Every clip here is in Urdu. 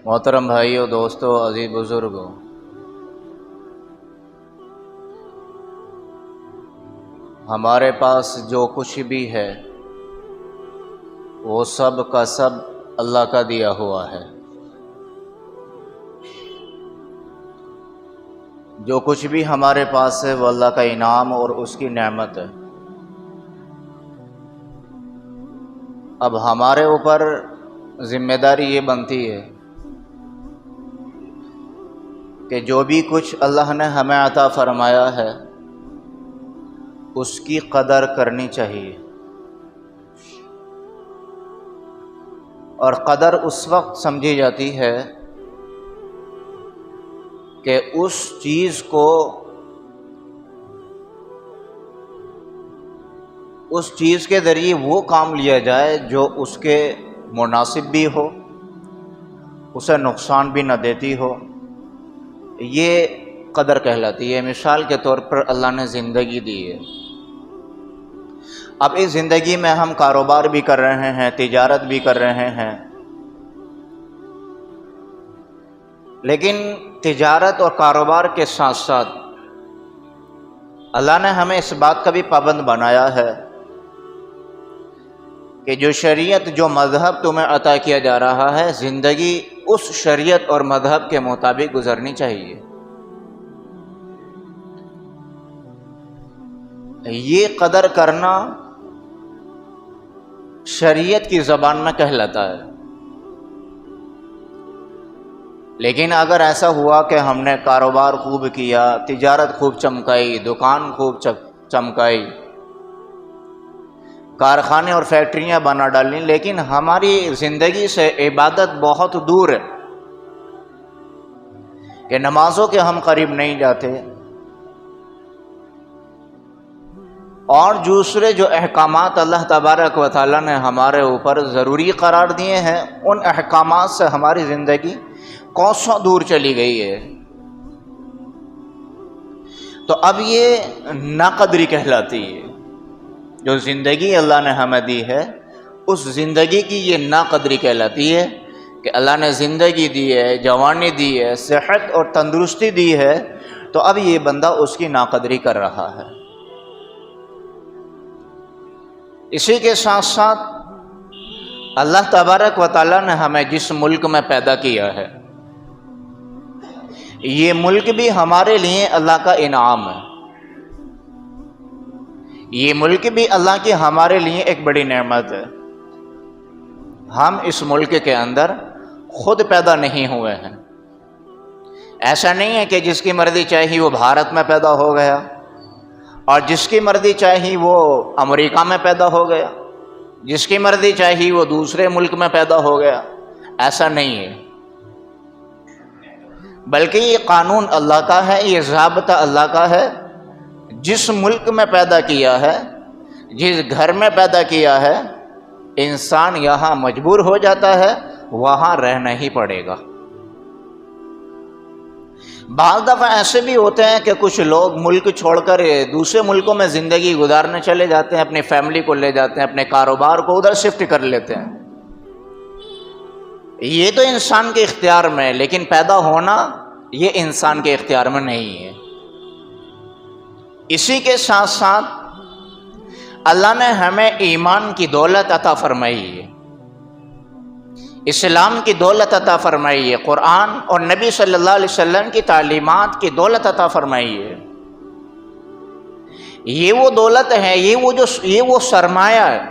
محترم بھائیو، دوستو، عزیز بزرگوں، ہمارے پاس جو کچھ بھی ہے وہ سب کا سب اللہ کا دیا ہوا ہے۔ جو کچھ بھی ہمارے پاس ہے وہ اللہ کا انعام اور اس کی نعمت ہے۔ اب ہمارے اوپر ذمہ داری یہ بنتی ہے کہ جو بھی کچھ اللہ نے ہمیں عطا فرمایا ہے اس کی قدر کرنی چاہیے، اور قدر اس وقت سمجھی جاتی ہے کہ اس چیز کو اس چیز کے ذریعے وہ کام لیا جائے جو اس کے مناسب بھی ہو، اسے نقصان بھی نہ دیتی ہو، یہ قدر کہلاتی ہے۔ مثال کے طور پر اللہ نے زندگی دی ہے۔ اب اس زندگی میں ہم کاروبار بھی کر رہے ہیں، تجارت بھی کر رہے ہیں، لیکن تجارت اور کاروبار کے ساتھ ساتھ اللہ نے ہمیں اس بات کا بھی پابند بنایا ہے کہ جو شریعت، جو مذہب تمہیں عطا کیا جا رہا ہے، زندگی اس شریعت اور مذہب کے مطابق گزرنی چاہیے۔ یہ قدر کرنا شریعت کی زبان میں کہلاتا ہے۔ لیکن اگر ایسا ہوا کہ ہم نے کاروبار خوب کیا، تجارت خوب چمکائی، دکان خوب چمکائی، کارخانے اور فیکٹریاں بنا ڈالیں، لیکن ہماری زندگی سے عبادت بہت دور ہے کہ نمازوں کے ہم قریب نہیں جاتے، اور دوسرے جو احکامات اللہ تبارک و تعالیٰ نے ہمارے اوپر ضروری قرار دیے ہیں، ان احکامات سے ہماری زندگی کوسوں دور چلی گئی ہے، تو اب یہ ناقدری کہلاتی ہے۔ جو زندگی اللہ نے ہمیں دی ہے، اس زندگی کی یہ ناقدری کہلاتی ہے کہ اللہ نے زندگی دی ہے، جوانی دی ہے، صحت اور تندرستی دی ہے، تو اب یہ بندہ اس کی ناقدری کر رہا ہے۔ اسی کے ساتھ ساتھ اللہ تبارک و تعالیٰ نے ہمیں جس ملک میں پیدا کیا ہے، یہ ملک بھی ہمارے لیے اللہ کا انعام ہے۔ یہ ملک بھی اللہ کی ہمارے لیے ایک بڑی نعمت ہے۔ ہم اس ملک کے اندر خود پیدا نہیں ہوئے ہیں۔ ایسا نہیں ہے کہ جس کی مرضی چاہی وہ بھارت میں پیدا ہو گیا اور جس کی مرضی چاہی وہ امریکہ میں پیدا ہو گیا، جس کی مرضی چاہی وہ دوسرے ملک میں پیدا ہو گیا۔ ایسا نہیں ہے، بلکہ یہ قانون اللہ کا ہے، یہ ضابطہ اللہ کا ہے۔ جس ملک میں پیدا کیا ہے، جس گھر میں پیدا کیا ہے، انسان یہاں مجبور ہو جاتا ہے، وہاں رہنا ہی پڑے گا۔ بعض دفعہ ایسے بھی ہوتے ہیں کہ کچھ لوگ ملک چھوڑ کر دوسرے ملکوں میں زندگی گزارنے چلے جاتے ہیں، اپنی فیملی کو لے جاتے ہیں، اپنے کاروبار کو ادھر شفٹ کر لیتے ہیں۔ یہ تو انسان کے اختیار میں ہے، لیکن پیدا ہونا یہ انسان کے اختیار میں نہیں ہے۔ اسی کے ساتھ ساتھ اللہ نے ہمیں ایمان کی دولت عطا فرمائی ہے، اسلام کی دولت عطا فرمائی ہے، قرآن اور نبی صلی اللہ علیہ وسلم کی تعلیمات کی دولت عطا فرمائی ہے۔ یہ وہ دولت ہے، یہ وہ سرمایہ ہے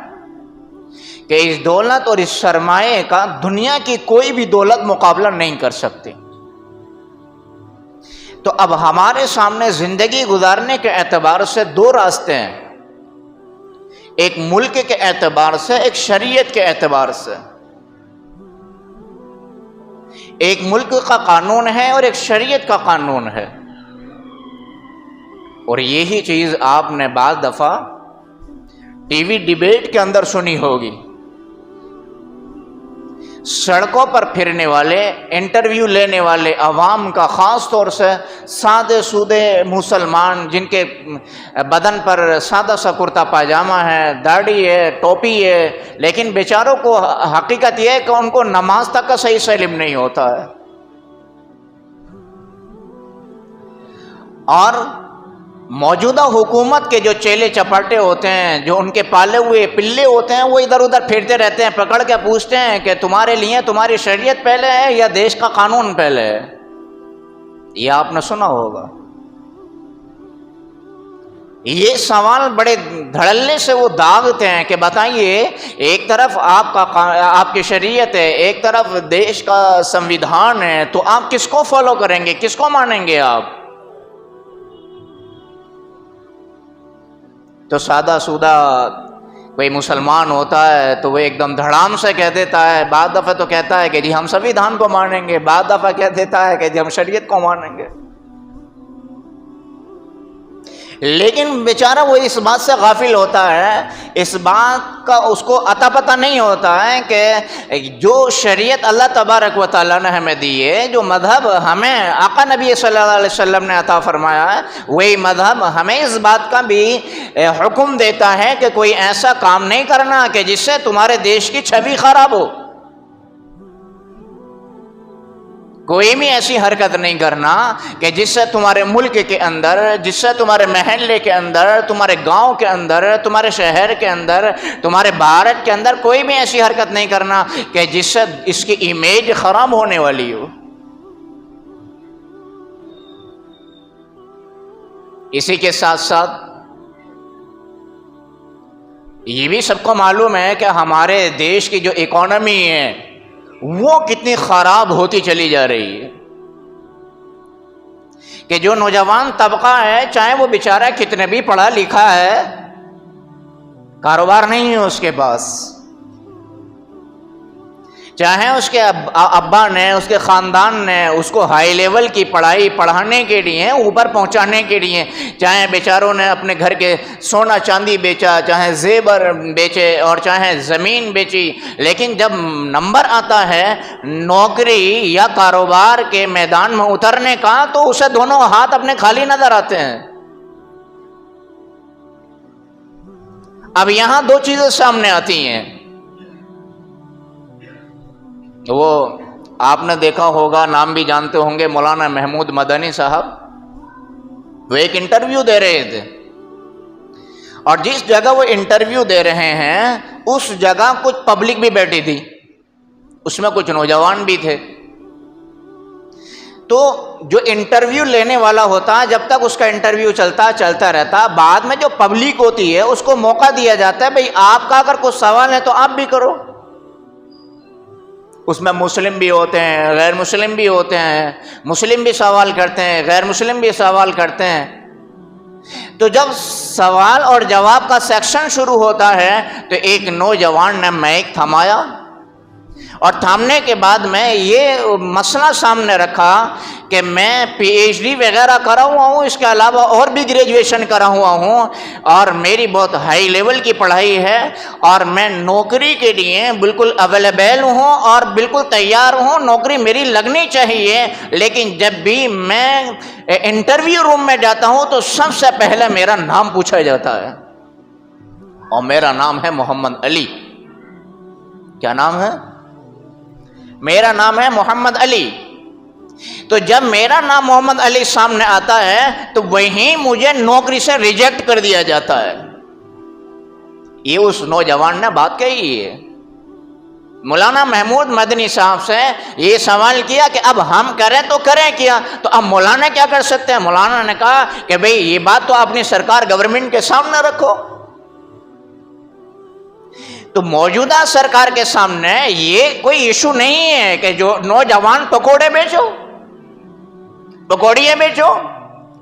کہ اس دولت اور اس سرمایہ کا دنیا کی کوئی بھی دولت مقابلہ نہیں کر سکتی۔ تو اب ہمارے سامنے زندگی گزارنے کے اعتبار سے دو راستے ہیں، ایک ملک کے اعتبار سے، ایک شریعت کے اعتبار سے۔ ایک ملک کا قانون ہے اور ایک شریعت کا قانون ہے، اور یہی چیز آپ نے بعض دفعہ ٹی وی ڈیبیٹ کے اندر سنی ہوگی۔ سڑکوں پر پھرنے والے، انٹرویو لینے والے عوام کا، خاص طور سے سادے سودے مسلمان جن کے بدن پر سادہ سا کرتا پاجامہ ہے، داڑھی ہے، ٹوپی ہے، لیکن بیچاروں کو حقیقت یہ ہے کہ ان کو نماز تک کا صحیح سے علم نہیں ہوتا ہے. اور موجودہ حکومت کے جو چیلے چپاٹے ہوتے ہیں، جو ان کے پالے ہوئے پلے ہوتے ہیں، وہ ادھر ادھر پھرتے رہتے ہیں، پکڑ کے پوچھتے ہیں کہ تمہارے لیے تمہاری شریعت پہلے ہے یا دیش کا قانون پہلے ہے. یہ آپ نے سنا ہوگا. یہ سوال بڑے دھڑلے سے وہ داغتے ہیں کہ بتائیے، ایک طرف آپ کی شریعت ہے، ایک طرف دیش کا سمویدھان ہے، تو آپ کس کو فالو کریں گے، کس کو مانیں گے آپ؟ تو سادہ سودہ کوئی مسلمان ہوتا ہے تو وہ ایک دم دھڑام سے کہہ دیتا ہے، بعض دفعہ تو کہتا ہے کہ جی ہم سمویدھان کو مانیں گے، بعض دفعہ کہہ دیتا ہے کہ جی ہم شریعت کو مانیں گے. لیکن بیچارہ وہ اس بات سے غافل ہوتا ہے، اس بات کا اس کو عطا پتہ نہیں ہوتا ہے کہ جو شریعت اللہ تبارک و تعالیٰ نے ہمیں دی ہے، جو مذہب ہمیں آقا نبی صلی اللہ علیہ وسلم نے عطا فرمایا ہے، وہی مذہب ہمیں اس بات کا بھی حکم دیتا ہے کہ کوئی ایسا کام نہیں کرنا کہ جس سے تمہارے دیش کی چھوی خراب ہو. کوئی بھی ایسی حرکت نہیں کرنا کہ جس سے تمہارے ملک کے اندر، جس سے تمہارے محلے کے اندر، تمہارے گاؤں کے اندر، تمہارے شہر کے اندر، تمہارے بھارت کے اندر کوئی بھی ایسی حرکت نہیں کرنا کہ جس سے اس کی امیج خراب ہونے والی ہو. اسی کے ساتھ ساتھ یہ بھی سب کو معلوم ہے کہ ہمارے دیش کی جو اکانومی ہے وہ کتنی خراب ہوتی چلی جا رہی ہے، کہ جو نوجوان طبقہ ہے، چاہے وہ بیچارہ کتنے بھی پڑھا لکھا ہے، کاروبار نہیں ہے اس کے پاس، چاہے اس کے ابا نے، اس کے خاندان نے اس کو ہائی لیول کی پڑھائی پڑھانے کے لیے، اوپر پہنچانے کے لیے، چاہے بیچاروں نے اپنے گھر کے سونا چاندی بیچا، چاہے زیور بیچے اور چاہے زمین بیچی، لیکن جب نمبر آتا ہے نوکری یا کاروبار کے میدان میں اترنے کا تو اسے دونوں ہاتھ اپنے خالی نظر آتے ہیں. اب یہاں دو چیزیں سامنے آتی ہیں. وہ آپ نے دیکھا ہوگا، نام بھی جانتے ہوں گے، مولانا محمود مدنی صاحب. وہ ایک انٹرویو دے رہے تھے، اور جس جگہ وہ انٹرویو دے رہے ہیں اس جگہ کچھ پبلک بھی بیٹھی تھی، اس میں کچھ نوجوان بھی تھے. تو جو انٹرویو لینے والا ہوتا، جب تک اس کا انٹرویو چلتا رہتا، بعد میں جو پبلک ہوتی ہے اس کو موقع دیا جاتا ہے، بھئی آپ کا اگر کوئی سوال ہے تو آپ بھی کرو. اس میں مسلم بھی ہوتے ہیں، غیر مسلم بھی ہوتے ہیں، مسلم بھی سوال کرتے ہیں، غیر مسلم بھی سوال کرتے ہیں. تو جب سوال اور جواب کا سیکشن شروع ہوتا ہے تو ایک نوجوان نے مائک تھمایا، اور تھامنے کے بعد میں یہ مسئلہ سامنے رکھا کہ میں پی ایچ ڈی وغیرہ کرا ہوا ہوں، اس کے علاوہ اور بھی گریجویشن کرا ہوا ہوں، اور میری بہت ہائی لیول کی پڑھائی ہے، اور میں نوکری کے لیے بالکل اویلیبل ہوں اور بالکل تیار ہوں، نوکری میری لگنی چاہیے. لیکن جب بھی میں انٹرویو روم میں جاتا ہوں تو سب سے پہلے میرا نام پوچھا جاتا ہے، اور میرا نام ہے محمد علی. کیا نام ہے؟ میرا نام ہے محمد علی. تو جب میرا نام محمد علی سامنے آتا ہے تو وہیں مجھے نوکری سے ریجیکٹ کر دیا جاتا ہے. یہ اس نوجوان نے بات کہی ہے. مولانا محمود مدنی صاحب سے یہ سوال کیا کہ اب ہم کریں تو کریں کیا؟ تو اب مولانا کیا کر سکتے ہیں؟ مولانا نے کہا کہ بھئی یہ بات تو اپنی سرکار گورنمنٹ کے سامنے رکھو. تو موجودہ سرکار کے سامنے یہ کوئی ایشو نہیں ہے کہ جو نوجوان پکوڑے بیچو، پکوڑیاں بیچو،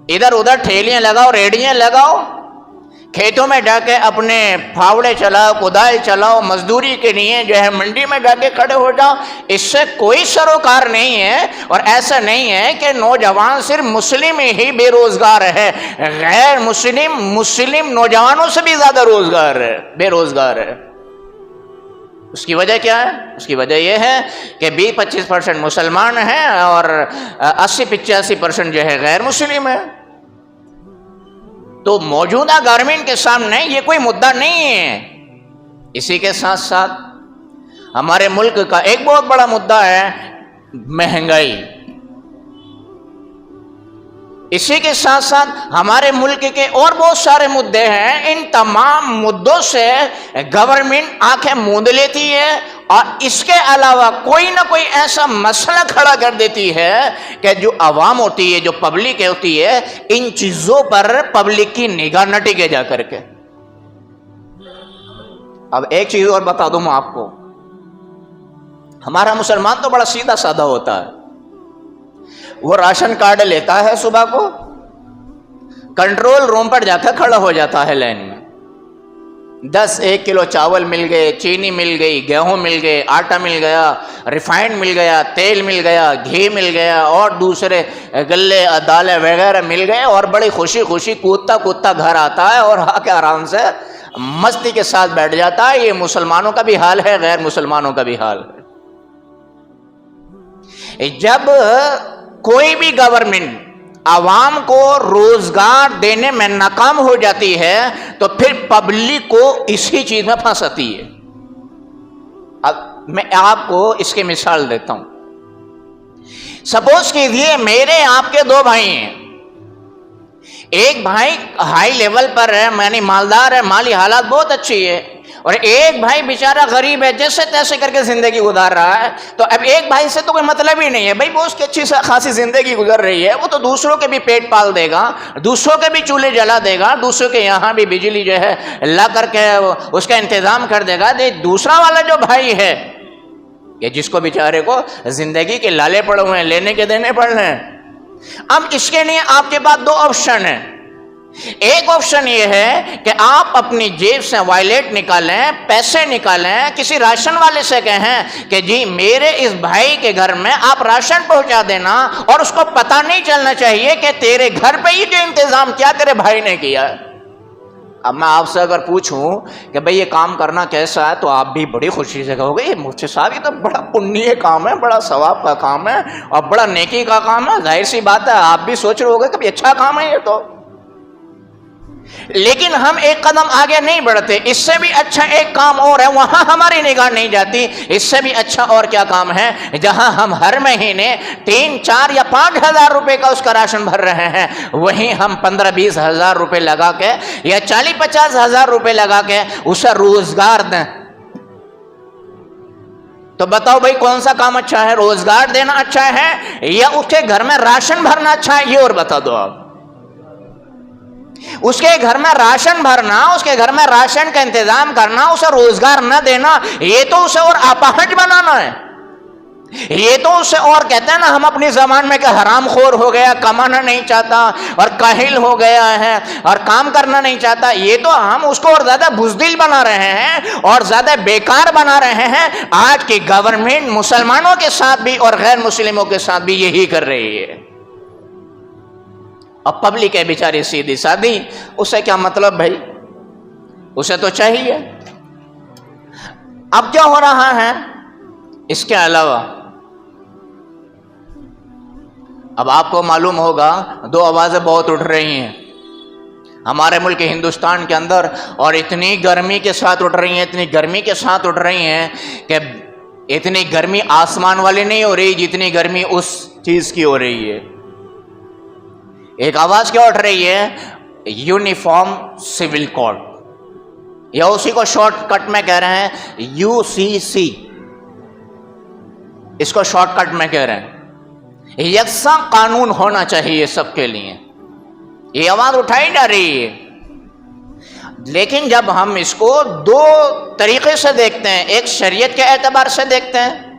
ادھر ادھر ٹھیلیاں لگاؤ، ریڑیاں لگاؤ، کھیتوں میں جا کے اپنے پھاوڑے چلاؤ، کدائی چلاؤ، مزدوری کے لیے جو ہے منڈی میں جا کے کھڑے ہو جاؤ. اس سے کوئی سروکار نہیں ہے. اور ایسا نہیں ہے کہ نوجوان صرف مسلم ہی بے روزگار ہے، غیر مسلم نوجوانوں سے بھی زیادہ بے روزگار ہے. اس کی وجہ کیا ہے؟ اس کی وجہ یہ ہے کہ 20-25% مسلمان ہیں اور 80-85% جو ہے غیر مسلم ہے. تو موجودہ گورنمنٹ کے سامنے یہ کوئی مدعا نہیں ہے. اسی کے ساتھ ساتھ ہمارے ملک کا ایک بہت بڑا مدعا ہے مہنگائی. اسی کے ساتھ ساتھ ہمارے ملک کے اور بہت سارے مدعے ہیں. ان تمام مدعوں سے گورنمنٹ آنکھیں موند لیتی ہے اور اس کے علاوہ کوئی نہ کوئی ایسا مسئلہ کھڑا کر دیتی ہے کہ جو عوام ہوتی ہے, جو پبلک ہوتی ہے, ان چیزوں پر پبلک کی نگاہ نہ ٹکے جا کر کے. اب ایک چیز اور بتا دوں میں آپ کو, ہمارا مسلمان تو بڑا سیدھا سادہ ہوتا ہے. وہ راشن کارڈ لیتا ہے, صبح کو کنٹرول روم پر جا کر کھڑا ہو جاتا ہے لائن میں. 1 کلو چاول مل گئے, چینی مل گئی, گیہوں مل گئے, آٹا مل گیا, ریفائنڈ مل گیا, تیل مل گیا, گھی مل گیا اور دوسرے غلے دالیں وغیرہ مل گئے, اور بڑی خوشی خوشی کودتا گھر آتا ہے اور آ کے آرام سے مستی کے ساتھ بیٹھ جاتا ہے. یہ مسلمانوں کا بھی حال ہے, غیر مسلمانوں کا بھی حال ہے. جب کوئی بھی گورنمنٹ عوام کو روزگار دینے میں ناکام ہو جاتی ہے تو پھر پبلک کو اسی چیز میں پھنساتی ہے. اب میں آپ کو اس کی مثال دیتا ہوں. سپوز کیجیے میرے آپ کے 2 بھائی ہیں. ایک بھائی ہائی لیول پر ہے, یعنی مالدار ہے, مالی حالات بہت اچھی ہے, اور ایک بھائی بیچارہ غریب ہے, جیسے تیسے کر کے زندگی گزار رہا ہے. تو اب ایک بھائی سے تو کوئی مطلب ہی نہیں ہے بھائی, وہ اس کی اچھی خاصی زندگی گزر رہی ہے, وہ تو دوسروں کے بھی پیٹ پال دے گا, دوسروں کے بھی چولہے جلا دے گا, دوسروں کے یہاں بھی بجلی جو ہے لا کر کے اس کا انتظام کر دے گا. دوسرا والا جو بھائی ہے کہ جس کو بیچارے کو زندگی کے لالے پڑے ہوئے ہیں, لینے کے دینے پڑ رہے ہیں. اب اس کے لیے آپ کے پاس 2 آپشن ہیں. ایک آپشن یہ ہے کہ آپ اپنی جیب سے وائلیٹ نکالیں, پیسے نکالیں, کسی راشن والے سے کہیں کہ جی میرے اس بھائی کے گھر میں آپ راشن پہنچا دینا, اور اس کو پتہ نہیں چلنا چاہیے کہ تیرے گھر پہ یہ جو انتظام کیا تیرے بھائی نے کیا ہے. اب میں آپ سے اگر پوچھوں کہ بھئی یہ کام کرنا کیسا ہے, تو آپ بھی بڑی خوشی سے کہو گے یہ مفتی صاحب یہ تو بڑا پنیہ کام ہے, بڑا ثواب کا کام ہے اور بڑا نیکی کا کام ہے. ظاہر سی بات ہے آپ بھی سوچ رہے ہوگے کہ اچھا کام ہے یہ تو. لیکن ہم ایک قدم آگے نہیں بڑھتے. اس سے بھی اچھا ایک کام اور ہے, وہاں ہماری نگاہ نہیں جاتی. اس سے بھی اچھا اور کیا کام ہے, جہاں ہم ہر مہینے 3, 4 یا 5 ہزار روپے کا اس کا راشن بھر رہے ہیں, وہیں ہم 15-20 ہزار روپے لگا کے یا 40-50 ہزار روپے لگا کے اسے روزگار دیں. تو بتاؤ بھائی کون سا کام اچھا ہے, روزگار دینا اچھا ہے یا اس کے گھر میں راشن بھرنا اچھا ہے؟ یہ اور بتا دو آپ. اس کے گھر میں راشن بھرنا, اس کے گھر میں راشن کا انتظام کرنا, اسے روزگار نہ دینا, یہ تو اسے اور اپاہج بنانا ہے. یہ تو اسے اور کہتے ہیں نا ہم اپنی زبان میں کہ حرام خور ہو گیا, کمانا نہیں چاہتا اور کاہل ہو گیا ہے اور کام کرنا نہیں چاہتا. یہ تو ہم اس کو اور زیادہ بزدل بنا رہے ہیں اور زیادہ بیکار بنا رہے ہیں. آج کی گورنمنٹ مسلمانوں کے ساتھ بھی اور غیر مسلموں کے ساتھ بھی یہی کر رہی ہے. اب پبلک ہے بیچاری سیدھی سادی, اسے کیا مطلب بھائی, اسے تو چاہیے. اب کیا ہو رہا ہے اس کے علاوہ, اب آپ کو معلوم ہوگا 2 آوازیں بہت اٹھ رہی ہیں ہمارے ملک ہندوستان کے اندر, اور اتنی گرمی کے ساتھ اٹھ رہی ہیں, اتنی گرمی کے ساتھ اٹھ رہی ہیں کہ اتنی گرمی آسمان والی نہیں ہو رہی جتنی گرمی اس چیز کی ہو رہی ہے. ایک آواز کیا اٹھ رہی ہے, یونیفارم سول کوڈ, یا اسی کو شارٹ کٹ میں کہہ رہے ہیں UCC, اس کو شارٹ کٹ میں کہہ رہے ہیں یکساں قانون ہونا چاہیے سب کے لیے. یہ آواز اٹھائی جا رہی ہے. لیکن جب ہم اس کو 2 طریقے سے دیکھتے ہیں, ایک شریعت کے اعتبار سے دیکھتے ہیں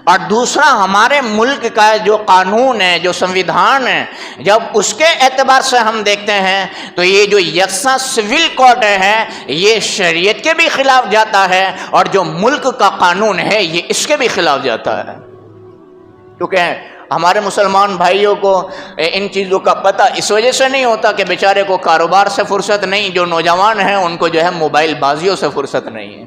اور دوسرا ہمارے ملک کا جو قانون ہے, جو سنویدھان ہے, جب اس کے اعتبار سے ہم دیکھتے ہیں تو یہ جو یکساں سول کوڈ ہے یہ شریعت کے بھی خلاف جاتا ہے, اور جو ملک کا قانون ہے یہ اس کے بھی خلاف جاتا ہے. کیونکہ ہمارے مسلمان بھائیوں کو ان چیزوں کا پتہ اس وجہ سے نہیں ہوتا کہ بیچارے کو کاروبار سے فرصت نہیں, جو نوجوان ہیں ان کو جو ہے موبائل بازیوں سے فرصت نہیں ہے.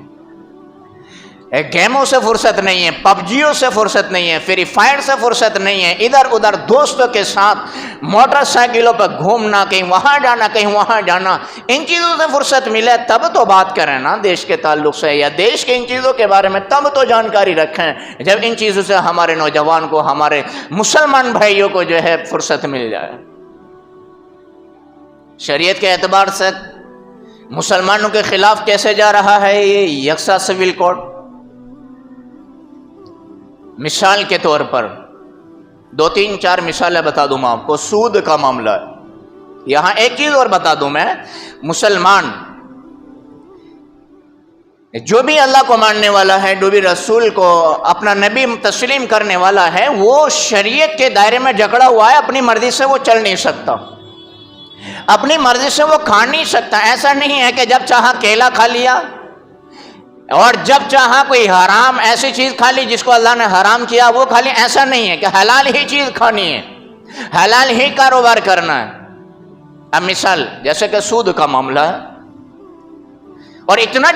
گیموں سے فرصت نہیں ہے، پبجیوں سے فرصت نہیں ہے، فری فائر سے فرصت نہیں ہے، ادھر ادھر دوستوں کے ساتھ موٹر سائیکلوں پر گھومنا، کہیں وہاں جانا کہیں وہاں جانا، ان چیزوں سے فرصت ملے تب تو بات کریں نا دیش کے تعلق سے، یا دیش کے ان چیزوں کے بارے میں تب تو جانکاری رکھیں جب ان چیزوں سے ہمارے نوجوان کو، ہمارے مسلمان بھائیوں کو جو ہے فرصت مل جائے۔ شریعت کے اعتبار سے مسلمانوں کے خلاف کیسے جا رہا ہے یہ یکساں سول کوڈ؟ مثال کے طور پر 2-3-4 مثالیں بتا دوں میں آپ کو۔ سود کا معاملہ ہے، یہاں ایک چیز اور بتا دوں میں، مسلمان جو بھی اللہ کو ماننے والا ہے، جو بھی رسول کو اپنا نبی تسلیم کرنے والا ہے، وہ شریعت کے دائرے میں جکڑا ہوا ہے، اپنی مرضی سے وہ چل نہیں سکتا، اپنی مرضی سے وہ کھا نہیں سکتا۔ ایسا نہیں ہے کہ جب چاہا کیلا کھا لیا اور جب چاہا کوئی حرام ایسی چیز کھا لی جس کو اللہ نے حرام کیا وہ کھا لی، ایسا نہیں ہے کہ حلال ہی چیز کھانی ہے، حلال ہی کاروبار کرنا ہے۔ اب مثال جیسے کہ سود کا معاملہ ہے، اور اتنا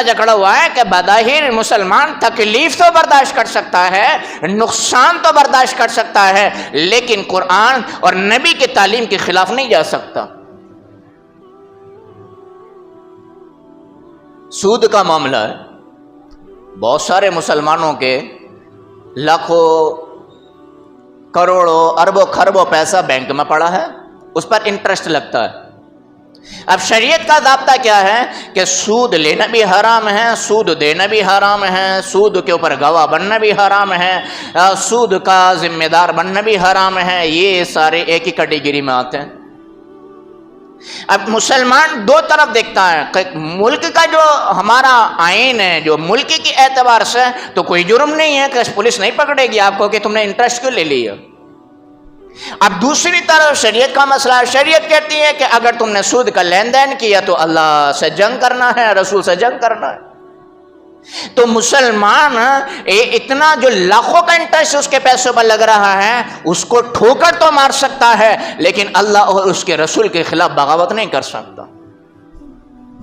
جکڑا ہوا ہے کہ بظاہر مسلمان تکلیف تو برداشت کر سکتا ہے، نقصان تو برداشت کر سکتا ہے، لیکن قرآن اور نبی کی تعلیم کے خلاف نہیں جا سکتا۔ سود کا معاملہ ہے، بہت سارے مسلمانوں کے لاکھوں کروڑوں اربوں خربوں پیسہ بینک میں پڑا ہے، اس پر انٹرسٹ لگتا ہے۔ اب شریعت کا ضابطہ کیا ہے کہ سود لینا بھی حرام ہے، سود دینا بھی حرام ہے، سود کے اوپر گواہ بننا بھی حرام ہے، سود کا ذمہ دار بننا بھی حرام ہے، یہ سارے ایک ہی کیٹیگری میں آتے ہیں۔ اب مسلمان دو طرف دیکھتا ہے کہ ملک کا جو ہمارا آئین ہے، جو ملک کے اعتبار سے تو کوئی جرم نہیں ہے کہ پولیس نہیں پکڑے گی آپ کو کہ تم نے انٹرسٹ کیوں لے لیا۔ اب دوسری طرف شریعت کا مسئلہ ہے، شریعت کہتی ہے کہ اگر تم نے سود کا لین دین کیا تو اللہ سے جنگ کرنا ہے، رسول سے جنگ کرنا ہے۔ تو مسلمان اتنا جو لاکھوں کا انٹرسٹ اس کے پیسوں پر لگ رہا ہے، اس کو ٹھوکر تو مار سکتا ہے لیکن اللہ اور اس کے رسول کے خلاف بغاوت نہیں کر سکتا۔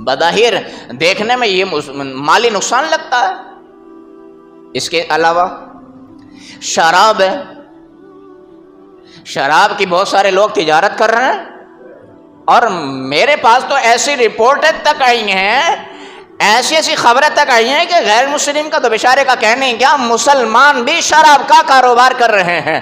بظاہر دیکھنے میں یہ مالی نقصان لگتا ہے۔ اس کے علاوہ شراب ہے، شراب کی بہت سارے لوگ تجارت کر رہے ہیں، اور میرے پاس تو ایسی رپورٹیں تک آئی ہیں، ایسی خبریں تک آئی ہیں کہ غیر مسلم کا تو بیچارے کا کہنے کیا، مسلمان بھی شراب کا کاروبار کر رہے ہیں۔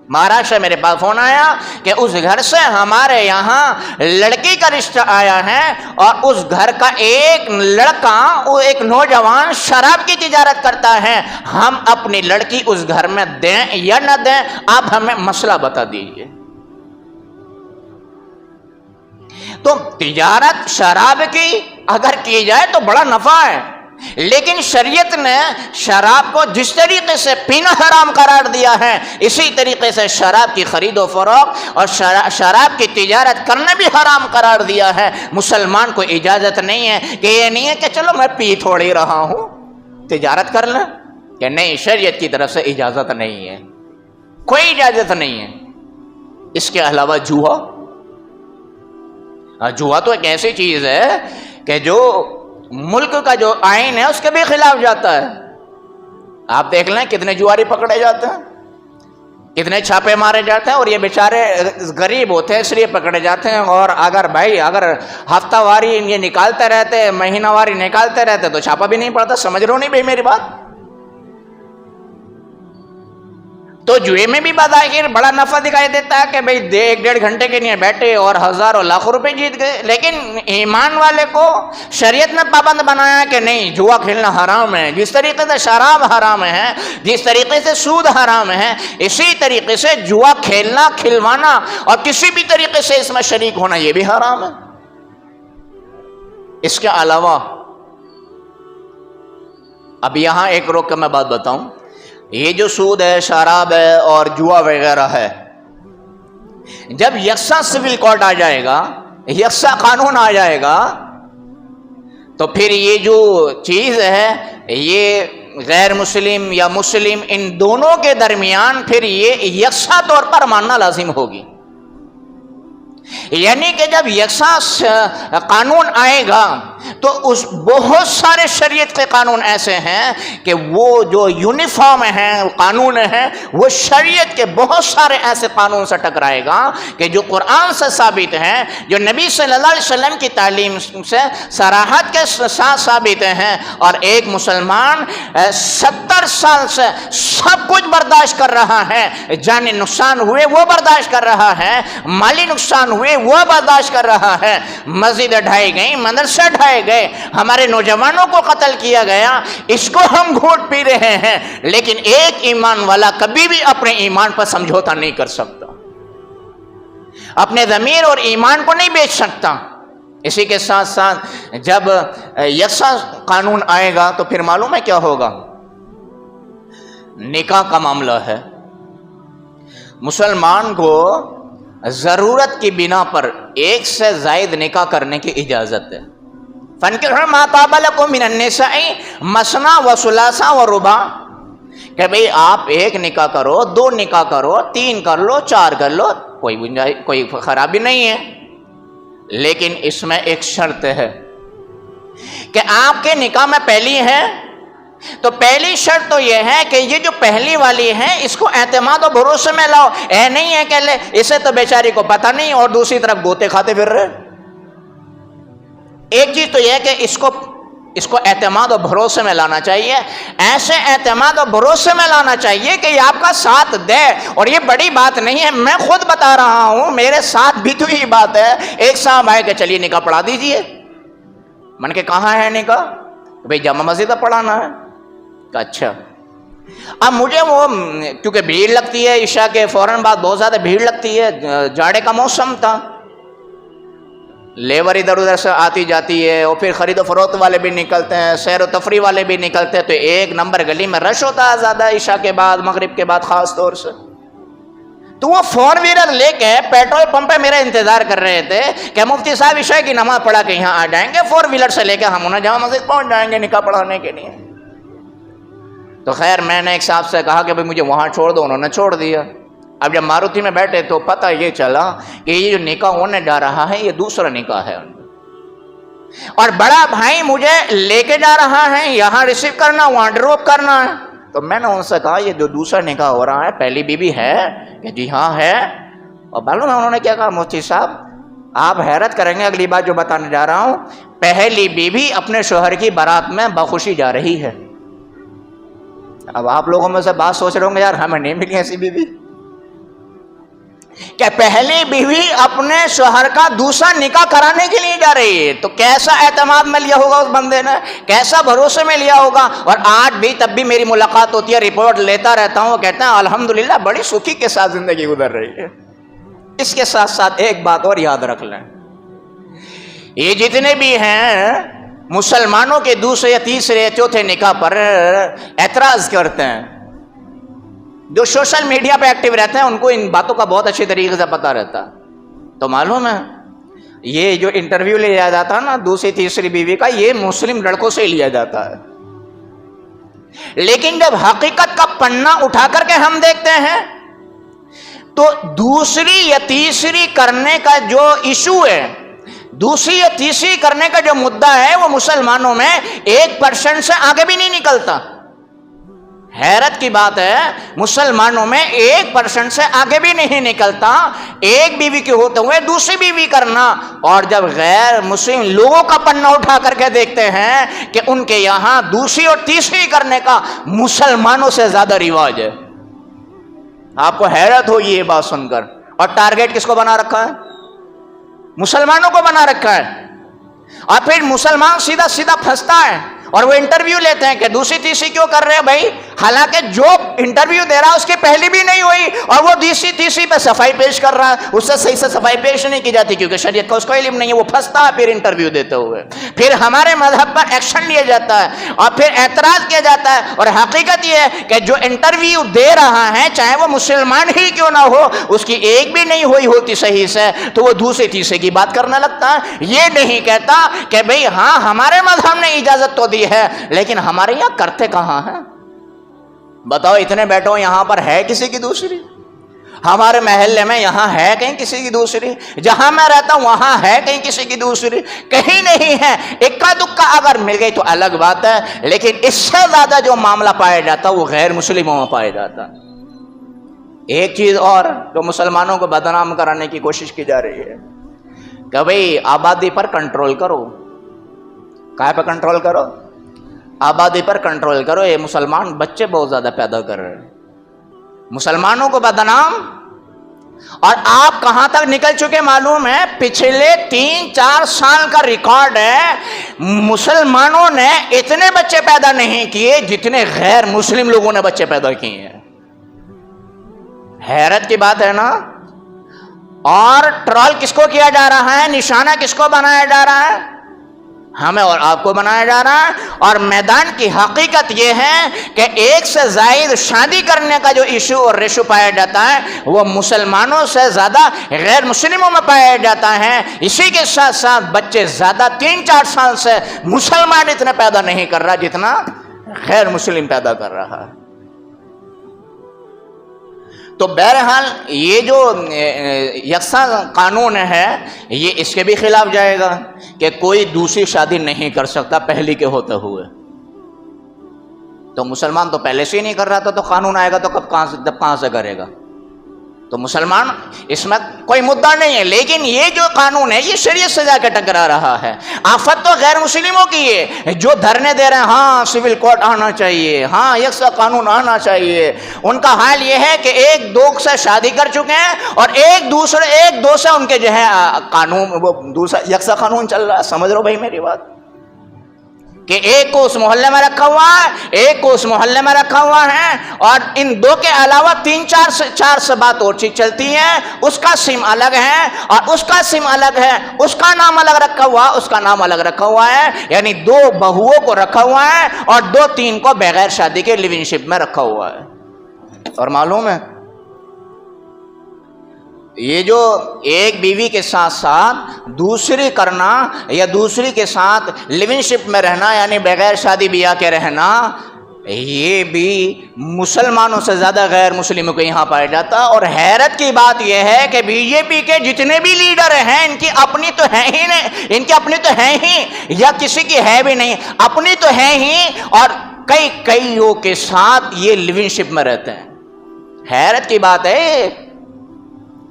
مہاراشٹر میرے پاس فون آیا کہ اس گھر سے ہمارے یہاں لڑکی کا رشتہ آیا ہے، اور اس گھر کا ایک لڑکا، ایک نوجوان شراب کی تجارت کرتا ہے، ہم اپنی لڑکی اس گھر میں دیں یا نہ دیں، آپ ہمیں مسئلہ بتا دیجئے۔ تو تجارت شراب کی اگر کی جائے تو بڑا نفع ہے، لیکن شریعت نے شراب کو جس طریقے سے پینا حرام قرار دیا ہے، اسی طریقے سے شراب کی خرید و فروخت اور شراب کی تجارت کرنا بھی حرام قرار دیا ہے۔ مسلمان کو اجازت نہیں ہے کہ یہ نہیں ہے کہ چلو میں پی تھوڑی رہا ہوں تجارت کر لیں، کہ نہیں، شریعت کی طرف سے اجازت نہیں ہے، کوئی اجازت نہیں ہے۔ اس کے علاوہ جوا تو ایک ایسی چیز ہے کہ جو ملک کا جو آئین ہے اس کے بھی خلاف جاتا ہے۔ آپ دیکھ لیں کتنے جواری پکڑے جاتے ہیں، کتنے چھاپے مارے جاتے ہیں، اور یہ بیچارے غریب ہوتے ہیں اس لیے پکڑے جاتے ہیں۔ اور اگر ہفتہ واری یہ نکالتے رہتے، مہینہ واری نکالتے رہتے تو چھاپا بھی نہیں پڑتا۔ سمجھ رہے ہو نہیں بھائی میری بات؟ تو جوئے میں بھی بظاہر بڑا نفع دکھائی دیتا ہے کہ بھئی 1-1.5 گھنٹے کے لیے بیٹھے اور ہزاروں لاکھوں روپے جیت گئے، لیکن ایمان والے کو شریعت نے پابند بنایا کہ نہیں، جوا کھیلنا حرام ہے۔ جس طریقے سے شراب حرام ہے، جس طریقے سے سود حرام ہے، اسی طریقے سے جوا کھیلنا، کھلوانا اور کسی بھی طریقے سے اس میں شریک ہونا یہ بھی حرام ہے۔ اس کے علاوہ اب یہاں ایک روک کے میں بات بتاؤں، یہ جو سود ہے، شراب ہے اور جوا وغیرہ ہے، جب یکساں سول کوڈ آ جائے گا، یکساں قانون آ جائے گا، تو پھر یہ جو چیز ہے یہ غیر مسلم یا مسلم ان دونوں کے درمیان پھر یہ یکساں طور پر ماننا لازم ہوگی۔ یعنی کہ جب یکساں قانون آئے گا تو اس بہت سارے شریعت کے قانون ایسے ہیں کہ وہ جو یونیفارم ہیں قانون ہیں وہ شریعت کے بہت سارے ایسے قانون سے ٹکرائے گا کہ جو قرآن سے ثابت ہیں، جو نبی صلی اللہ علیہ وسلم کی تعلیم سے صراحت کے ساتھ ثابت ہیں، اور ایک مسلمان 70 سال سے سب کچھ برداشت کر رہا ہے، جانی نقصان ہوئے وہ برداشت کر رہا ہے، مالی نقصان ہوئے وہ برداشت کر رہا ہے، مسجد ڈھائی گئی، مدرسے ڈھائے گئے، ہمارے نوجوانوں کو قتل کیا گیا، اس کو ہم گھونٹ پی رہے ہیں، لیکن ایک ایمان والا کبھی بھی اپنے ایمان پر سمجھوتا نہیں کر سکتا، اپنے ضمیر اور ایمان کو نہیں بیچ سکتا۔ اسی کے ساتھ ساتھ جب یکساں قانون آئے گا تو پھر معلوم ہے کیا ہوگا؟ نکاح کا معاملہ ہے، مسلمان کو ضرورت کی بنا پر ایک سے زائد نکاح کرنے کی اجازت ہے۔ فَانكِحُوا مَا طَابَ لَكُم مِّنَ النِّسَاءِ مَثْنَىٰ وَثُلَاثَ وَرُبَاعَ، کہ بھئی آپ ایک نکاح کرو، 2 نکاح کرو، 3 کر لو، 4 کر لو، کوئی خرابی نہیں ہے، لیکن اس میں ایک شرط ہے کہ آپ کے نکاح میں پہلی ہے تو پہلی شرط تو یہ ہے کہ یہ جو پہلی والی ہے اس کو اعتماد و بھروسے میں لاؤ، اے نہیں ہے کہ لے اسے تو بیچاری کو پتہ نہیں اور دوسری طرف گوتے کھاتے پھر رہے۔ ایک چیز تو یہ ہے کہ اس کو اعتماد و بھروسے میں لانا چاہیے، ایسے اعتماد و بھروسے میں لانا چاہیے کہ یہ آپ کا ساتھ دے، اور یہ بڑی بات نہیں ہے، میں خود بتا رہا ہوں، میرے ساتھ بھی تو یہ بات ہے۔ ایک صاحب آئے کہ چلیے نکاح پڑھا دیجئے، من کے کہاں ہے نکاح؟ بھئی جامع مسجد پڑھانا ہے۔ اچھا، اب مجھے وہ کیونکہ بھیڑ لگتی ہے، عشاء کے فوراً بعد بہت زیادہ بھیڑ لگتی ہے، جاڑے کا موسم تھا، لیبر ادھر ادھر سے آتی جاتی ہے، اور پھر خرید و فروخت والے بھی نکلتے ہیں، سیر و تفریح والے بھی نکلتے ہیں، تو ایک نمبر گلی میں رش ہوتا ہے زیادہ عشاء کے بعد، مغرب کے بعد خاص طور سے۔ تو وہ 4 ویلر لے کے پیٹرول پمپ پہ میرا انتظار کر رہے تھے کہ مفتی صاحب عشاء کی نماز پڑھا کے یہاں آ جائیں گے، 4 ویلر سے لے کے ہم انہیں جامع مسجد پہنچ جائیں گے نکاح پڑھانے کے لیے۔ تو خیر میں نے ایک صاحب سے کہا کہ بھئی مجھے وہاں چھوڑ دو، انہوں نے چھوڑ دیا۔ اب جب ماروتی میں بیٹھے تو پتہ یہ چلا کہ یہ جو نکاح ہونے جا رہا ہے یہ دوسرا نکاح ہے، اور بڑا بھائی مجھے لے کے جا رہا ہے، یہاں ریسیو کرنا، وہاں ڈراپ کرنا ہے۔ تو میں نے ان سے کہا یہ جو دوسرا نکاح ہو رہا ہے پہلی بیوی ہے؟ کہ جی ہاں ہے۔ اور معلوم ہے انہوں نے کیا کہا؟ مفتی صاحب آپ حیرت کریں گے اگلی بات جو بتانے جا رہا ہوں، پہلی بیوی اپنے شوہر کی بارات میں بخوشی جا رہی ہے۔ اب آپ لوگوں میں سے بات سوچ رہے ہوں گے یار ہمیں نہیں ملی ایسی بیوی، کہ پہلی بیوی اپنے شوہر کا دوسرا نکاح کرانے کے لیے جا رہی ہے، تو کیسا اعتماد میں لیا ہوگا اس بندے نے، کیسا بھروسے میں لیا ہوگا۔ اور آج بھی تب بھی میری ملاقات ہوتی ہے، رپورٹ لیتا رہتا ہوں، کہتے ہیں الحمدللہ بڑی سکھی کے ساتھ زندگی گزر رہی ہے۔ اس کے ساتھ ساتھ ایک بات اور یاد رکھ لیں، یہ جتنے بھی ہیں مسلمانوں کے دوسرے یا تیسرے یا چوتھے نکاح پر اعتراض کرتے ہیں، جو سوشل میڈیا پہ ایکٹیو رہتے ہیں ان کو ان باتوں کا بہت اچھی طریقے سے پتہ رہتا ہے۔ تو معلوم ہے یہ جو انٹرویو لیا جاتا ہے نا دوسری تیسری بیوی کا، یہ مسلم لڑکوں سے لیا جاتا ہے، لیکن جب حقیقت کا پنہ اٹھا کر کے ہم دیکھتے ہیں تو دوسری یا تیسری کرنے کا جو ایشو ہے، دوسری یا تیسری کرنے کا جو مدعا ہے، وہ مسلمانوں میں 1% سے آگے بھی نہیں نکلتا۔ حیرت کی بات ہے، مسلمانوں میں 1% سے آگے بھی نہیں نکلتا ایک بیوی کے ہوتے ہوئے دوسری بیوی کرنا۔ اور جب غیر مسلم لوگوں کا پنہ اٹھا کر کے دیکھتے ہیں کہ ان کے یہاں دوسری اور تیسری کرنے کا مسلمانوں سے زیادہ رواج ہے، آپ کو حیرت ہوگی یہ بات سن کر۔ اور ٹارگیٹ کس کو بنا رکھا ہے؟ مسلمانوں کو بنا رکھا ہے۔ اور پھر مسلمان سیدھا سیدھا پھنستا ہے اور وہ انٹرویو لیتے ہیں کہ دوسری تیسری کیوں کر رہے ہیں بھائی، حالانکہ جو انٹرویو دے رہا ہے اس کی پہلی بھی نہیں ہوئی اور وہ دوسری تیسری پہ صفائی پیش کر رہا ہے، اس سے صحیح سے صفائی پیش نہیں کی جاتی کیونکہ شریعت کا اس کو علم نہیں ہے، وہ پھنستا ہے پھر انٹرویو دیتے ہوئے۔ پھر ہمارے مذہب پر ایکشن لیا جاتا ہے اور پھر اعتراض کیا جاتا ہے، اور حقیقت یہ ہے کہ جو انٹرویو دے رہا ہے چاہے وہ مسلمان ہی کیوں نہ ہو، اس کی ایک بھی نہیں ہوئی ہوتی صحیح سے، تو وہ دوسری تیسری کی بات کرنے لگتا ہے۔ یہ نہیں کہتا کہ بھئی ہاں ہمارے مذہب نے اجازت تو دی ہے لیکن ہمارے یہاں کرتے کہاں ہیں؟ بتاؤ اتنے بیٹھو یہاں پر ہے کسی کی دوسری؟ ہمارے محلے میں یہاں ہے کہیں کسی کی دوسری، جہاں میں رہتا ہوں وہاں ہے کہیں کسی کی دوسری، کہیں نہیں ہے. اکا دکا اگر مل گئی تو الگ بات ہے، لیکن اس سے زیادہ جو معاملہ پایا جاتا وہ غیر مسلموں میں پایا جاتا. ایک چیز اور جو مسلمانوں کو بدنام کرانے کی کوشش کی جا رہی ہے کہ بھئی آبادی پر کنٹرول کرو. کہاں پہ کنٹرول کرو؟ آبادی پر کنٹرول کرو. یہ مسلمان بچے بہت زیادہ پیدا کر رہے ہیں، مسلمانوں کو بدنام. اور آپ کہاں تک نکل چکے معلوم ہے؟ پچھلے 3-4 سال کا ریکارڈ ہے، مسلمانوں نے اتنے بچے پیدا نہیں کیے جتنے غیر مسلم لوگوں نے بچے پیدا کیے ہیں. حیرت کی بات ہے نا. اور ٹرول کس کو کیا جا رہا ہے؟ نشانہ کس کو بنایا جا رہا ہے؟ ہمیں اور آپ کو بنایا جا رہا ہے. اور میدان کی حقیقت یہ ہے کہ ایک سے زائد شادی کرنے کا جو ایشو اور ریشو پایا جاتا ہے وہ مسلمانوں سے زیادہ غیر مسلموں میں پایا جاتا ہے. اسی کے ساتھ ساتھ بچے زیادہ 3-4 سال سے مسلمان اتنے پیدا نہیں کر رہا جتنا غیر مسلم پیدا کر رہا ہے. تو بہرحال یہ جو یکساں قانون ہے یہ اس کے بھی خلاف جائے گا کہ کوئی دوسری شادی نہیں کر سکتا پہلی کے ہوتے ہوئے. تو مسلمان تو پہلے سے ہی نہیں کر رہا تھا، تو قانون آئے گا تو کہاں سے کرے گا؟ تو مسلمان اس میں کوئی مدعا نہیں ہے. لیکن یہ جو قانون ہے یہ شریعت سے جا کے ٹکرا رہا ہے. آفت تو غیر مسلموں کی ہے جو دھرنے دے رہے ہیں ہاں سول کوڈ آنا چاہیے، ہاں یکساں قانون آنا چاہیے. ان کا حال یہ ہے کہ 1-2 سے شادی کر چکے ہیں اور ایک دو سے ان کے جو ہے قانون وہ دوسرا یکساں قانون چل رہا ہے. سمجھ رہو بھائی میری بات؟ کہ ایک کو اس محلے میں رکھا ہوا ہے، ایک کو اس محلے میں رکھا ہوا ہے، اور ان 2 کے علاوہ 3-4 سے بات اور چیز چلتی ہے. اس کا سم الگ ہے اور اس کا سم الگ ہے، اس کا نام الگ رکھا ہوا، اس کا نام الگ رکھا ہوا ہے. یعنی 2 بہوؤں کو رکھا ہوا ہے اور 2-3 کو بغیر شادی کے لیونگ شپ میں رکھا ہوا ہے. اور معلوم ہے یہ جو ایک بیوی کے ساتھ ساتھ دوسری کرنا یا دوسری کے ساتھ لیونگ شپ میں رہنا یعنی بغیر شادی بیاہ کے رہنا، یہ بھی مسلمانوں سے زیادہ غیر مسلموں کو یہاں پایا جاتا. اور حیرت کی بات یہ ہے کہ بی جے پی کے جتنے بھی لیڈر ہیں ان کی اپنی تو ہے ہی نہیں، ان کی اپنی تو ہے ہی یا کسی کی ہے بھی نہیں، اپنی تو ہے ہی، اور کئیوں کے ساتھ یہ لیونگ شپ میں رہتے ہیں. حیرت کی بات ہے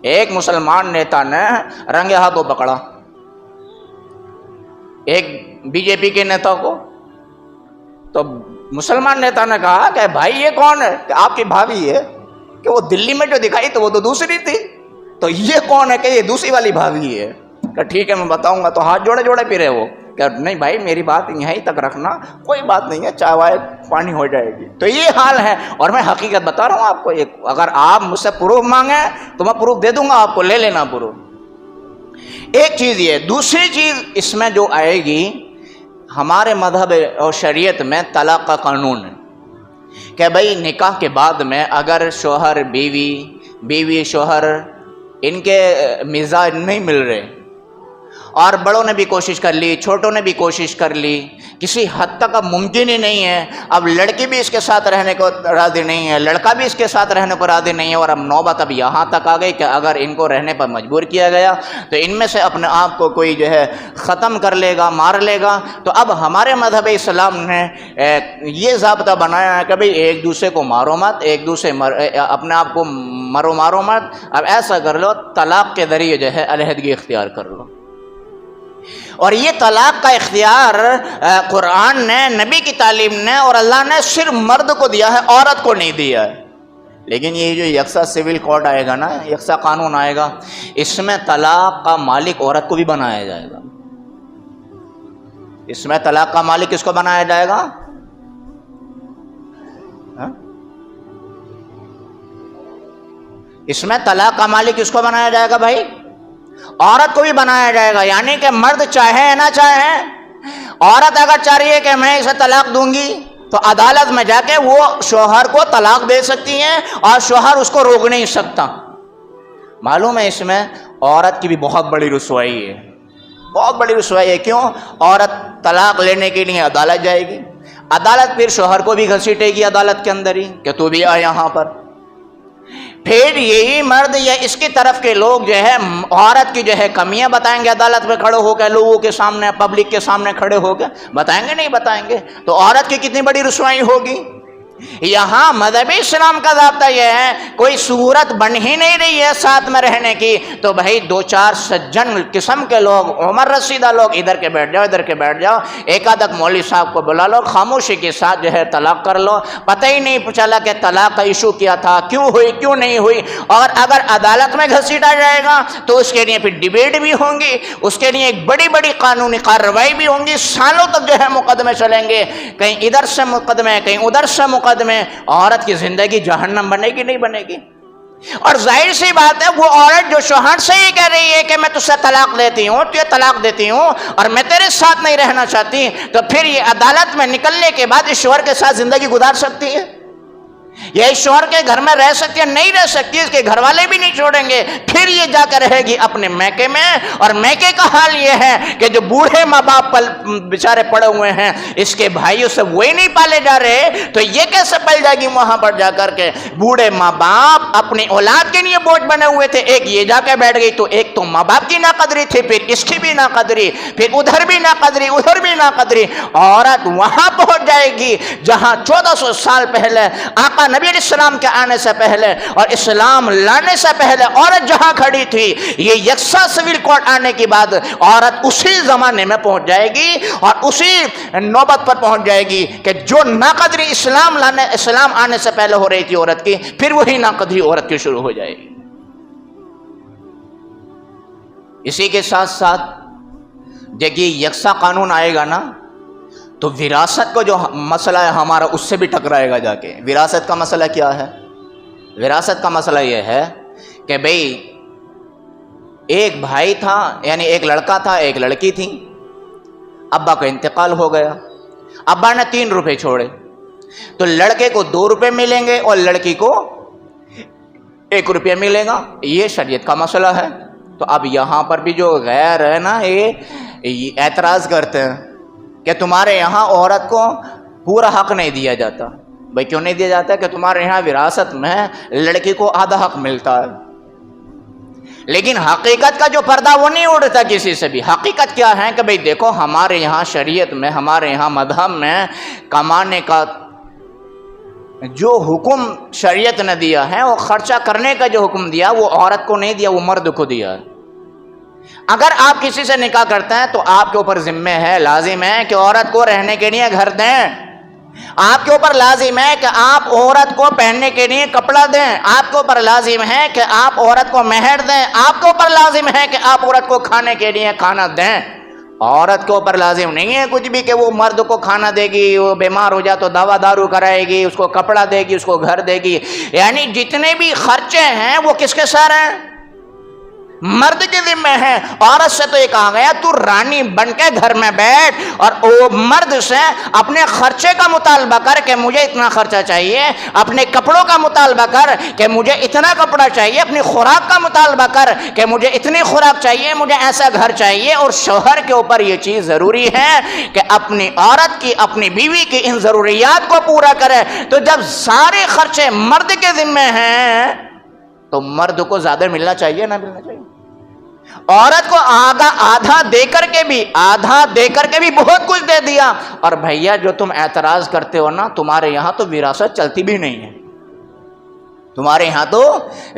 ایک مسلمان نیتا نے رنگے ہاتھوں پکڑا ایک بی جے پی کے نیتا کو. تو مسلمان نیتا نے کہا کہ بھائی یہ کون ہے؟ کہ آپ کی بھابھی ہے. کہ وہ دلی میں جو دکھائی تو وہ تو دوسری تھی، تو یہ کون ہے؟ کہ یہ دوسری والی بھابھی ہے. کہ ٹھیک ہے میں بتاؤں گا. تو ہاتھ جوڑے جوڑے پھرے وہ کہ نہیں بھائی میری بات یہیں تک رکھنا، کوئی بات نہیں ہے، چائے وائے پانی ہو جائے گی. تو یہ حال ہے. اور میں حقیقت بتا رہا ہوں آپ کو. اگر آپ مجھ سے پروف مانگیں تو میں پروف دے دوں گا آپ کو، لے لینا پروف. ایک چیز یہ. دوسری چیز اس میں جو آئے گی، ہمارے مذہب اور شریعت میں طلاق کا قانون ہے کہ بھئی نکاح کے بعد میں اگر شوہر بیوی شوہر ان کے مزاج نہیں مل رہے، اور بڑوں نے بھی کوشش کر لی، چھوٹوں نے بھی کوشش کر لی، کسی حد تک اب ممکن ہی نہیں ہے. اب لڑکی بھی اس کے ساتھ رہنے کو راضی نہیں ہے، لڑکا بھی اس کے ساتھ رہنے کو راضی نہیں ہے، اور اب نوبت اب یہاں تک آ گئی کہ اگر ان کو رہنے پر مجبور کیا گیا تو ان میں سے اپنے آپ کو کوئی جو ہے ختم کر لے گا، مار لے گا. تو اب ہمارے مذہب اسلام نے یہ ضابطہ بنایا ہے کہ بھئی ایک دوسرے کو مارو مت، ایک دوسرے اپنے آپ کو مارو مت. اب ایسا کر لو طلاق کے ذریعے جو ہے علیحدگی اختیار کر لو. اور یہ طلاق کا اختیار قرآن نے، نبی کی تعلیم نے اور اللہ نے صرف مرد کو دیا ہے، عورت کو نہیں دیا ہے. لیکن یہ جو یکساں سول کوڈ آئے گا نا، یکساں قانون آئے گا، اس میں طلاق کا مالک عورت کو بھی بنایا جائے گا. اس میں طلاق کا مالک کس کو بنایا جائے گا؟ اس میں طلاق کا مالک کس کو بنایا جائے گا بھائی؟ عورت کو بھی بنایا جائے گا. یعنی کہ مرد چاہے نہ چاہے، عورت اگر چاہ رہی ہے کہ میں اسے طلاق دوں گی تو عدالت میں جا کے وہ شوہر کو طلاق دے سکتی ہیں اور شوہر اس کو روک نہیں سکتا. معلوم ہے اس میں عورت کی بھی بہت بڑی رسوائی ہے، بہت بڑی رسوائی ہے. کیوں؟ عورت طلاق لینے کے لیے عدالت جائے گی، عدالت پھر شوہر کو بھی گھسیٹے گی عدالت کے اندر ہی کہ تو بھی آ یہاں پر. پھر یہی مرد یا اس کی طرف کے لوگ جو ہے عورت کی جو ہے کمیاں بتائیں گے، عدالت میں کھڑے ہو کے، لوگوں کے سامنے، پبلک کے سامنے کھڑے ہو کے بتائیں گے، نہیں بتائیں گے؟ تو عورت کی کتنی بڑی رسوائی ہوگی۔ یہاں مذہب اسلام کا ضابطہ یہ ہے، کوئی صورت بن ہی نہیں رہی ہے ساتھ میں رہنے کی، تو بھائی دو چار سجن قسم کے لوگ، عمر رسیدہ لوگ، ادھر کے بیٹھ جاؤ، ادھر کے بیٹھ جاؤ، ایک آدھ مولوی صاحب کو بلا لو، خاموشی کے ساتھ جو ہے طلاق کر لو، پتہ ہی نہیں چلا کہ طلاق کا ایشو کیا تھا، کیوں ہوئی کیوں نہیں ہوئی۔ اور اگر عدالت میں گھسیٹا جائے گا تو اس کے لیے پھر ڈیبیٹ بھی ہوں گی، اس کے لیے ایک بڑی بڑی قانونی کارروائی بھی ہوں گی، سالوں تک جو ہے مقدمے چلیں گے، کہیں ادھر سے مقدمے، کہیں ادھر سے مقدمے۔ عورت کی زندگی جہنم بنے گی نہیں بنے گی؟ اور ظاہر سی بات ہے وہ عورت جو شوہر سے یہ کہہ رہی ہے کہ میں تجھ سے طلاق دیتی ہوں، تجھے طلاق دیتی ہوں اور میں تیرے ساتھ نہیں رہنا چاہتی، تو پھر یہ عدالت میں نکلنے کے بعد اس شوہر کے ساتھ زندگی گزار سکتی ہے؟ یہ اس شوہر کے گھر میں رہ سکتی ہے؟ نہیں رہ سکتی، اس کے گھر والے بھی نہیں چھوڑیں گے، پھر یہ جا کر رہے گی اپنے میکے میں۔ اور میکے کا حال یہ ہے کہ جو بوڑھے ماں باپ بیچارے پڑے ہوئے ہیں، اس کے بھائیوں سے وہی نہیں پالے جا رہے، تو یہ کیسے پل جائے گی وہاں پر جا کر کے؟ بوڑھے ماں باپ اپنی اولاد کے لیے بوجھ بنے ہوئے تھے، ایک یہ جا کے بیٹھ گئی، تو ایک تو ماں باپ کی ناقدری تھی، پھر اس کی بھی ناقدری، پھر ادھر بھی ناقدری، ادھر بھی ناقدری۔ عورت وہاں پہنچ جائے گی جہاں 1400 سال پہلے آقا نبی علیہ السلام کے آنے سے پہلے اور اسلام لانے سے پہلے عورت جہاں کھڑی تھی، یہ یکساں سول کوڈ آنے کے بعد عورت اسی زمانے میں پہنچ جائے گی اور اسی نوبت پر پہنچ جائے گی کہ جو ناقدری اسلام آنے سے پہلے ہو رہی تھی عورت کی، پھر وہی ناقدری عورت کی شروع ہو جائے گی۔ اسی کے ساتھ ساتھ جب یہ یکساں قانون آئے گا نا، تو وراثت کو جو مسئلہ ہے ہمارا، اس سے بھی ٹکرائے گا جا کے۔ وراثت کا مسئلہ کیا ہے؟ وراثت کا مسئلہ یہ ہے کہ بھئی ایک بھائی تھا، یعنی ایک لڑکا تھا، ایک لڑکی تھی، ابا کا انتقال ہو گیا، ابا نے 3 روپے چھوڑے، تو لڑکے کو 2 روپے ملیں گے اور لڑکی کو 1 روپیہ ملے گا، یہ شریعت کا مسئلہ ہے۔ تو اب یہاں پر بھی جو غیر ہے نا، یہ اعتراض کرتے ہیں کہ تمہارے یہاں عورت کو پورا حق نہیں دیا جاتا۔ بھائی کیوں نہیں دیا جاتا؟ کہ تمہارے یہاں وراثت میں لڑکی کو آدھا حق ملتا ہے، لیکن حقیقت کا جو پردہ وہ نہیں اڑتا کسی سے بھی۔ حقیقت کیا ہے کہ بھئی دیکھو، ہمارے یہاں شریعت میں، ہمارے یہاں مذہب میں کمانے کا جو حکم شریعت نے دیا ہے، وہ خرچہ کرنے کا جو حکم دیا، وہ عورت کو نہیں دیا، وہ مرد کو دیا ہے۔ اگر آپ کسی سے نکاح کرتے ہیں تو آپ کے اوپر ذمہ ہے، لازم ہے کہ عورت کو رہنے کے لیے گھر دیں، آپ کے اوپر لازم ہے کہ آپ عورت کو پہننے کے لیے کپڑا دیں، آپ کے اوپر لازم ہے کہ آپ عورت کو مہر دیں، آپ کے اوپر لازم ہے کہ آپ عورت کو کھانے کے لیے کھانا دیں۔ عورت کے اوپر لازم نہیں ہے کچھ بھی کہ وہ مرد کو کھانا دے گی، وہ بیمار ہو جائے تو دوا دارو کرائے گی، اس کو کپڑا دے گی، اس کو گھر دے گی۔ یعنی جتنے بھی خرچے ہیں وہ کس کے سر ہیں؟ مرد کے ذمہ ہے۔ عورت سے تو یہ کہا گیا تو رانی بن کے گھر میں بیٹھ، اور وہ مرد سے اپنے خرچے کا مطالبہ کر کہ مجھے اتنا خرچہ چاہیے، اپنے کپڑوں کا مطالبہ کر کہ مجھے اتنا کپڑا چاہیے، اپنی خوراک کا مطالبہ کر کہ مجھے اتنی خوراک چاہیے، مجھے ایسا گھر چاہیے۔ اور شوہر کے اوپر یہ چیز ضروری ہے کہ اپنی عورت کی، اپنی بیوی کی ان ضروریات کو پورا کرے۔ تو جب سارے خرچے مرد کے ذمہ ہیں تو مرد کو زیادہ ملنا چاہیے نہ ملنا چاہیے؟ عورت کو آدھا دے کر کے بھی بہت کچھ دے دیا۔ اور بھیا جو تم اعتراض کرتے ہو نا، تمہارے یہاں تو وراثت چلتی بھی نہیں ہے، تمہارے یہاں تو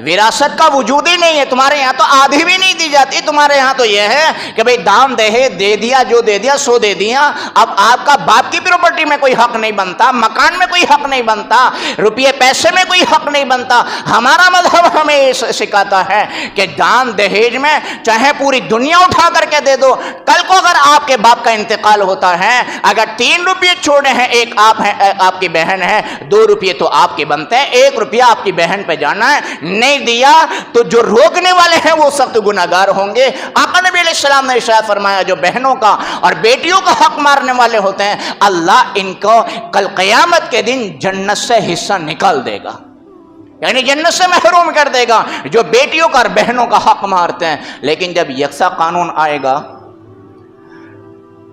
وراثت کا وجود ہی نہیں ہے، تمہارے یہاں تو آدھی بھی نہیں دی جاتی۔ تمہارے یہاں تو یہ ہے کہ بھئی دام دے دیا، جو دے دیا سو دے دیا۔ اب آپ کا باپ کی پراپرٹی میں کوئی حق نہیں بنتا، مکان میں کوئی حق نہیں بنتا، روپیے پیسے میں کوئی حق نہیں بنتا۔ ہمارا مذہب ہمیں سکھاتا ہے کہ دان دہیج میں چاہے پوری دنیا اٹھا کر کے دے دو، کل کو اگر آپ کے باپ کا انتقال ہوتا ہے، اگر 3 روپیے چھوڑے ہیں، ایک آپ کی بہن ہے، 2 روپیے تو آپ کے بنتے ہیں، 1 روپیہ آپ کی بہن پہ جانا ہے، نہیں دیا تو جو روکنے والے ہیں وہ سخت گناہگار ہوں گے۔ آقا نبی علیہ السلام نے ارشاد فرمایا جو بہنوں کا اور بیٹیوں کا حق مارنے والے ہوتے ہیں، اللہ ان کو کل قیامت کے دن جنت سے حصہ نکال دے گا، یعنی جنت سے محروم کر دے گا، جو بیٹیوں کا اور بہنوں کا حق مارتے ہیں۔ لیکن جب یکساں قانون آئے گا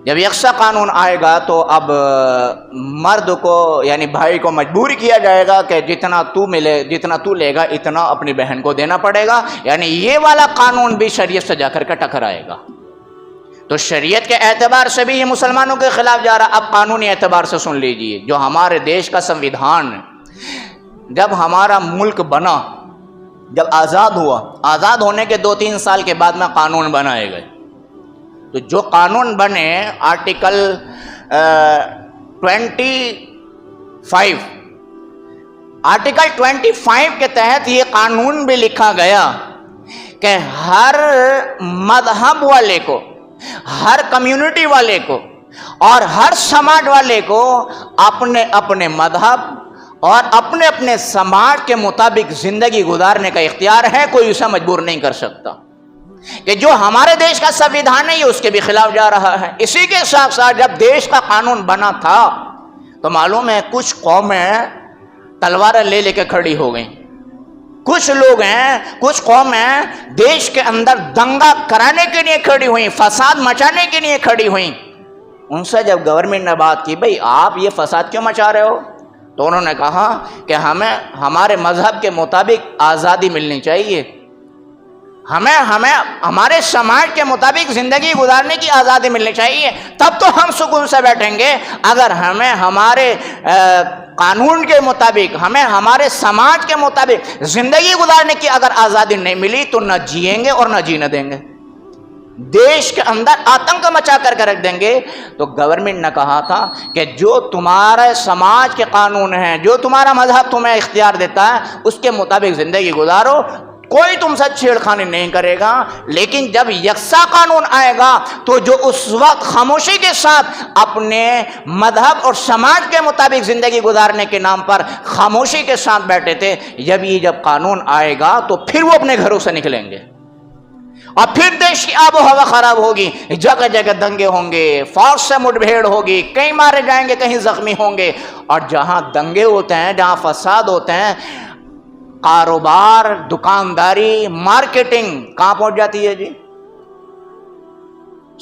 جب یکساں قانون آئے گا تو اب مرد کو یعنی بھائی کو مجبور کیا جائے گا کہ جتنا تو لے گا اتنا اپنی بہن کو دینا پڑے گا، یعنی یہ والا قانون بھی شریعت سے جا کر کے ٹکرائے گا۔ تو شریعت کے اعتبار سے بھی یہ مسلمانوں کے خلاف جا رہا۔ اب قانونی اعتبار سے سن لیجئے، جو ہمارے دیش کا سنویدھان جب ہمارا ملک بنا، جب آزاد ہوا، آزاد ہونے کے 2-3 سال کے بعد میں قانون بنائے گئے، تو جو قانون بنے آرٹیکل 25 کے تحت یہ قانون بھی لکھا گیا کہ ہر مذہب والے کو، ہر کمیونٹی والے کو اور ہر سماج والے کو اپنے اپنے مذہب اور اپنے اپنے سماج کے مطابق زندگی گزارنے کا اختیار ہے، کوئی اسے مجبور نہیں کر سکتا۔ کہ جو ہمارے دیش کا سنویدھان ہے یہ اس کے بھی خلاف جا رہا ہے۔ اسی کے ساتھ ساتھ جب دیش کا قانون بنا تھا تو معلوم ہے کچھ قومیں تلواریں لے کے کھڑی ہو گئیں، کچھ لوگ ہیں، کچھ قومیں دیش کے اندر دنگا کرانے کے لیے کھڑی ہوئیں، فساد مچانے کے لیے کھڑی ہوئیں۔ ان سے جب گورنمنٹ نے بات کی بھئی آپ یہ فساد کیوں مچا رہے ہو، تو انہوں نے کہا کہ ہمیں ہمارے مذہب کے مطابق آزادی ملنی چاہیے، ہمیں ہمارے سماج کے مطابق زندگی گزارنے کی آزادی ملنی چاہیے، تب تو ہم سکون سے بیٹھیں گے۔ اگر ہمیں ہمارے قانون کے مطابق، ہمیں ہمارے سماج کے مطابق زندگی گزارنے کی اگر آزادی نہیں ملی تو نہ جیئیں گے اور نہ جینے دیں گے، دیش کے اندر آتنک مچا کر کے رکھ دیں گے۔ تو گورنمنٹ نے کہا تھا کہ جو تمہارے سماج کے قانون ہیں، جو تمہارا مذہب تمہیں اختیار دیتا ہے اس کے مطابق زندگی گزارو، کوئی تم سے چھیڑخانی نہیں کرے گا۔ لیکن جب یکساں قانون آئے گا تو جو اس وقت خاموشی کے ساتھ اپنے مذہب اور سماج کے مطابق زندگی گزارنے کے نام پر خاموشی کے ساتھ بیٹھے تھے، جب قانون آئے گا تو پھر وہ اپنے گھروں سے نکلیں گے اور پھر دیش کی آب و ہوا خراب ہوگی، جگہ جگہ دنگے ہوں گے، فوج سے مٹ بھیڑ ہوگی، کہیں مارے جائیں گے، کہیں زخمی ہوں گے۔ اور جہاں دنگے ہوتے ہیں، جہاں فساد ہوتے ہیں، کاروبار، دکانداری، مارکیٹنگ کہاں پہنچ جاتی ہے جی؟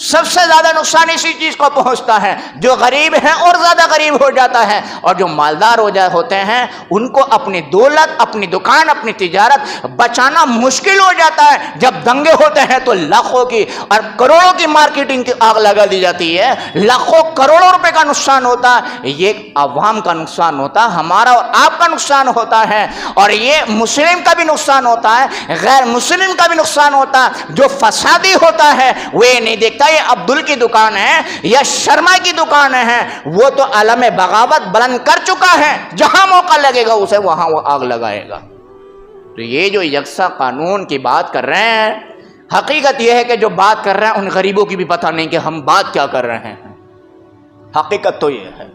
سب سے زیادہ نقصان اسی چیز کو پہنچتا ہے، جو غریب ہیں اور زیادہ غریب ہو جاتا ہے، اور جو مالدار ہوتے ہیں ان کو اپنی دولت، اپنی دکان، اپنی تجارت بچانا مشکل ہو جاتا ہے۔ جب دنگے ہوتے ہیں تو لاکھوں کی اور کروڑوں کی مارکیٹنگ کی آگ لگا دی جاتی ہے، لاکھوں کروڑوں روپے کا نقصان ہوتا ہے۔ یہ عوام کا نقصان ہوتا ہے، ہمارا اور آپ کا نقصان ہوتا ہے، اور یہ مسلم کا بھی نقصان ہوتا ہے، غیر مسلم کا بھی نقصان ہوتا ہے۔ جو فسادی ہوتا ہے وہ یہ نہیں دیکھتا یہ عبدل کی دکان ہے یا شرما کی دکان ہے، وہ تو علم بغاوت بلند کر چکا ہے، جہاں موقع لگے گا اسے وہاں وہ آگ لگائے گا۔ تو یہ جو یکساں قانون کی بات کر رہے ہیں، حقیقت یہ ہے کہ جو بات کر رہے ہیں ان غریبوں کی بھی پتہ نہیں کہ ہم بات کیا کر رہے ہیں۔ حقیقت تو یہ ہے،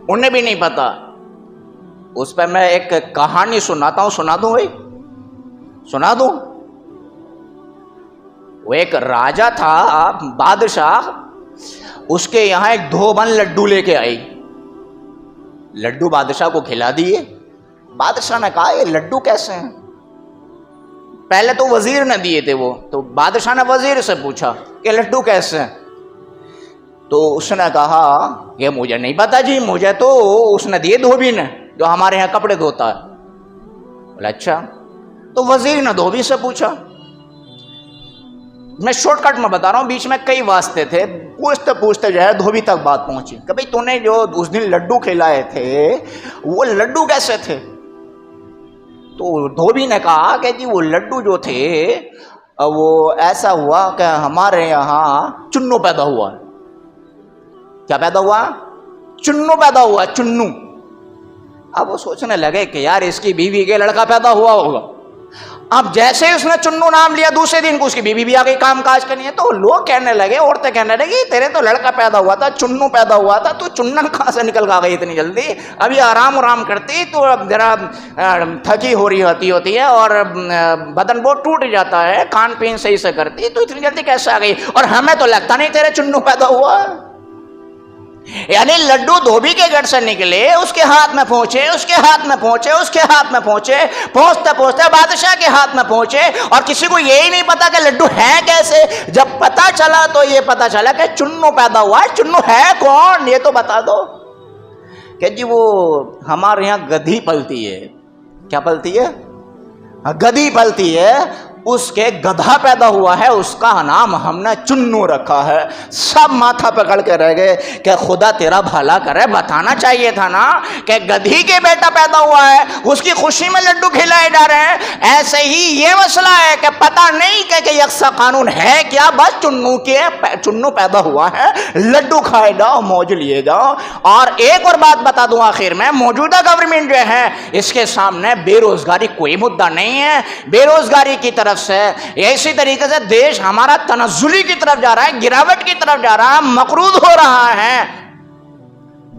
انہیں بھی نہیں پتا۔ اس پہ میں ایک کہانی سناتا ہوں، سنا دوں بھائی، سنا دوں؟ وہ ایک راجا تھا، بادشاہ، اس کے یہاں ایک دھوبن لڈو لے کے آئی، لڈو بادشاہ کو کھلا دیے۔ بادشاہ نے کہا یہ لڈو کیسے ہیں؟ پہلے تو وزیر نے دیے تھے وہ، تو بادشاہ نے وزیر سے پوچھا کہ لڈو کیسے ہیں؟ تو اس نے کہا کہ مجھے نہیں پتا جی، مجھے تو اس نے دیے دھوبی نے جو ہمارے یہاں کپڑے دھوتا ہے۔ بولا اچھا، تو وزیر نے دھوبی سے پوچھا۔ میں شارٹ کٹ میں بتا رہا ہوں، بیچ میں کئی واسطے تھے، پوچھتے پوچھتے جو ہے دھوبی تک بات پہنچی کہ بھئی تو نے جو اس دن لڈو کھلائے تھے وہ لڈو کیسے تھے؟ تو دھوبی نے کہا کہ جی وہ لڈو جو تھے وہ ایسا ہوا کہ ہمارے یہاں چنو پیدا ہوا۔ کیا پیدا ہوا؟ چنو پیدا ہوا، چنو۔ اب وہ سوچنے لگے کہ یار اس کی بیوی کے لڑکا پیدا ہوا ہوگا۔ اب جیسے اس نے چنو نام لیا، دوسرے دن کو اس کی بیوی بھی آ گئی کام کاج کرنی ہے، تو لوگ کہنے لگے، عورتیں کہنے لگی تیرے تو لڑکا پیدا ہوا تھا، چنو پیدا ہوا تھا، تو چنن کہاں سے نکل کے آ گئی اتنی جلدی؟ ابھی آرام کرتی تو ذرا تھکی ہو رہی ہوتی ہے اور بدن بہت ٹوٹ جاتا ہے، کھان پین صحیح سے کرتی تو اتنی جلدی کیسے آ گئی؟ اور ہمیں تو لگتا نہیں تیرے چنو پیدا ہوا۔ یعنی لڈو دھوبی کے گھر سے نکلے، اس کے ہاتھ میں پہنچے، اس کے ہاتھ میں پہنچے، اس کے ہاتھ میں پہنچے، پہنچتے پہنچتے بادشاہ کے ہاتھ میں پہنچے، اور کسی کو یہی نہیں پتا کہ لڈو ہے کیسے۔ جب پتا چلا تو یہ پتا چلا کہ چنو پیدا ہوا ہے۔ چنو ہے کون یہ تو بتا دو۔ کہ جی وہ ہمارے یہاں گدھی پلتی ہے۔ کیا پلتی ہے؟ گدھی پلتی ہے، اس کے گدھا پیدا ہوا ہے، اس کا نام ہم نے چنو رکھا ہے۔ سب ماتھا پکڑ کے رہ گئے کہ خدا تیرا بھلا کرے، بتانا چاہیے تھا نا کہ گدھی کے بیٹا پیدا ہوا ہے، اس کی خوشی میں لڈو کھلائے جا رہے ہیں۔ ایسے ہی یہ مسئلہ ہے کہ پتہ نہیں کہ یکساں قانون ہے کیا، بس چنو پیدا ہوا ہے، لڈو کھائے جاؤ، موج لیے جاؤ۔ اور ایک اور بات بتا دوں آخر میں، موجودہ گورنمنٹ جو ہے اس کے سامنے بے روزگاری کوئی مدعا نہیں ہے۔ بے روزگاری کی طرف سے اسی طریقے سے دیش ہمارا تنزلی کی طرف جا رہا ہے، گراوٹ کی طرف جا رہا ہے، مقروض ہو رہا ہے۔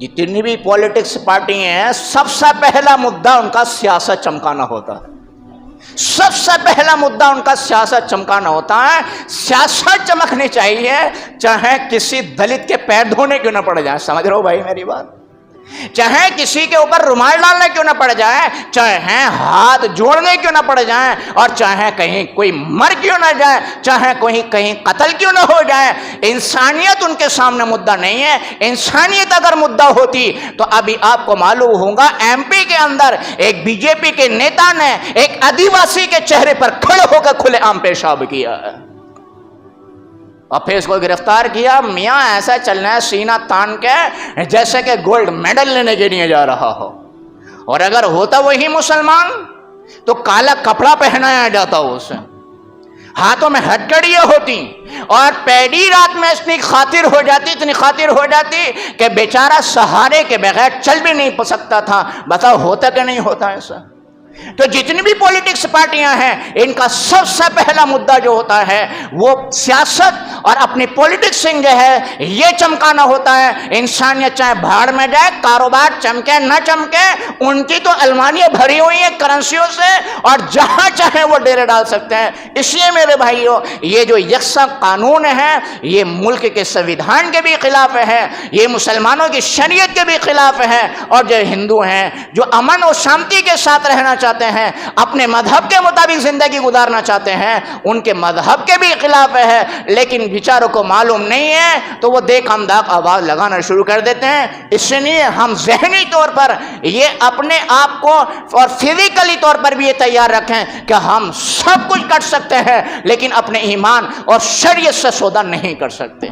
جتنی بھی پولیٹکس پارٹی ہیں، سب سے پہلا مدعا ان کا سیاست چمکانا ہوتا ہے۔ سب سے پہلا مدعا ان کا سیاست چمکانا ہوتا ہے۔ سیاست چمکنی چاہیے، چاہے کسی دلت کے پیر دھونے کیوں نہ پڑ جائے۔ سمجھ رہے ہو بھائی میری بات؟ چاہے کسی کے اوپر رومال ڈالنے کیوں نہ پڑ جائے، چاہے ہاتھ جوڑنے کیوں نہ پڑ جائیں، اور چاہے کہیں کوئی مر کیوں نہ جائے، چاہے کوئی کہیں قتل کیوں نہ ہو جائے، انسانیت ان کے سامنے مدعا نہیں ہے۔ انسانیت اگر مدعا ہوتی تو ابھی آپ کو معلوم ہوگا ایم پی کے اندر ایک بی جے پی کے نیتا نے ایک آدیواسی کے چہرے پر کھڑے ہو کر کھلے عام پیشاب کیا ہے، اور پھر اس کو گرفتار کیا۔ میاں ایسا چلنا ہے سینہ تان کے جیسے کہ گولڈ میڈل لینے کے لیے جا رہا ہو، اور اگر ہوتا وہی مسلمان تو کالا کپڑا پہنایا جاتا اسے، ہاتھوں میں ہتھکڑیاں ہوتی، اور پیڑی رات میں اتنی خاطر ہو جاتی کہ بیچارہ سہارے کے بغیر چل بھی نہیں سکتا تھا۔ بتاؤ ہوتا کہ نہیں ہوتا ایسا؟ تو جتنی بھی پولیٹکس پارٹیاں ہیں، ان کا سب سے پہلا مدعا جو ہوتا ہے وہ سیاست اور اپنی پولیٹکسنگ جو ہے یہ چمکانا ہوتا ہے۔ انسانیت چاہے بھاڑ میں جائے، کاروبار چمکے نہ چمکے، ان کی تو المانیاں بھری ہوئی ہیں کرنسیوں سے، اور جہاں چاہے وہ ڈیرے ڈال سکتے ہیں۔ اس لیے میرے بھائیوں، یہ جو یکساں قانون ہے یہ ملک کے سنویدھان کے بھی خلاف ہے، یہ مسلمانوں کی شریعت کے بھی خلاف ہے، اور جو ہندو ہیں جو امن و شانتی کے ساتھ رہنا چاہتے ہیں، اپنے مذہب کے مطابق زندگی گزارنا چاہتے ہیں، ان کے مذہب کے بھی خلاف ہے، لیکن بیچاروں کو معلوم نہیں ہے تو وہ دیکھ ہم داغ آواز لگانا شروع کر دیتے ہیں۔ اس لیے ہم ذہنی طور پر یہ اپنے آپ کو اور فزیکلی طور پر بھی یہ تیار رکھیں کہ ہم سب کچھ کر سکتے ہیں، لیکن اپنے ایمان اور شریعت سے سودا نہیں کر سکتے۔